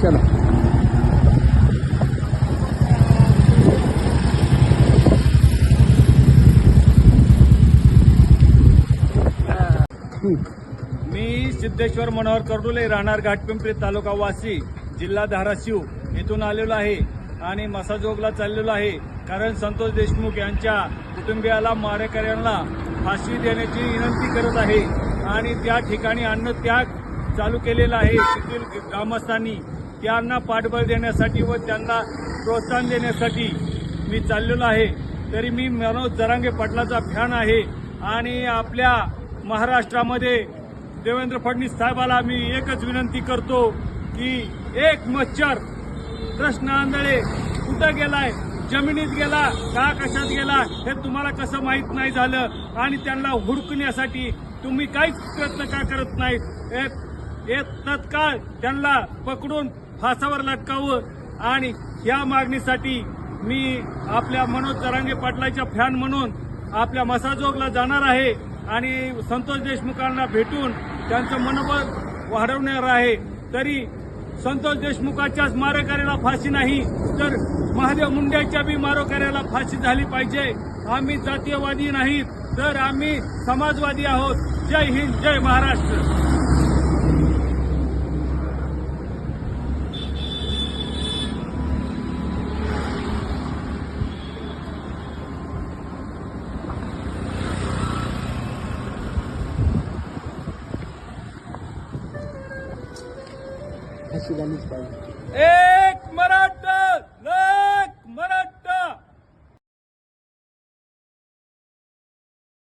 चला. मी सिद्धेश्वर मनोहर कर्डुले, राहणार घाटपिंपरी, तालुका वाशी, जिल्हा धाराशिव येथून आलेलो आहे आणि मसाजोगला चाललेलो आहे. कारण संतोष देशमुख यांच्या कुटुंबियाला, मारेकऱ्यांना फाशी देण्याची विनंती करत आहे आणि त्या ठिकाणी अन्नत्याग चालू केलेला आहे. तेथील ग्रामस्थांनी त्यांना पाठबळ देण्यासाठी व त्यांना प्रोत्साहन देण्यासाठी मी चाललेलो आहे. तरी मी मनोज जरांगे पाटलाचा फॅन आहे आणि आपल्या महाराष्ट्रामध्ये देवेंद्र फडणवीस साहेबाला मी एकच विनंती करतो की एक मच्छर कृष्ण आंधळे कुठं गेलाय, जमिनीत गेला का कशात गेला हे तुम्हाला कसं माहीत नाही झालं आणि त्यांना हुडकण्यासाठी तुम्ही काहीच प्रयत्न का करत नाहीत. तत्काळ त्यांना पकडून फासावर लटकावं आणि या मागणीसाठी मी आपल्या मनोज जरांगे पाटलाच्या फॅन म्हणून आपल्या मसाजोगला जाणार आहे आणि संतोष देशमुखांना भेटून त्यांचं मनोबल वाढवणार आहे. तरी संतोष देशमुखाच्याच मारेकऱ्याला फाशी नाही तर महादेव मुंडेच्या बी मारेकऱ्याला फाशी झाली पाहिजे. आम्ही जातीयवादी नाहीत तर आम्ही समाजवादी आहोत. जय हिंद, जय महाराष्ट्र. फाशी झालीच पाहिजे. ए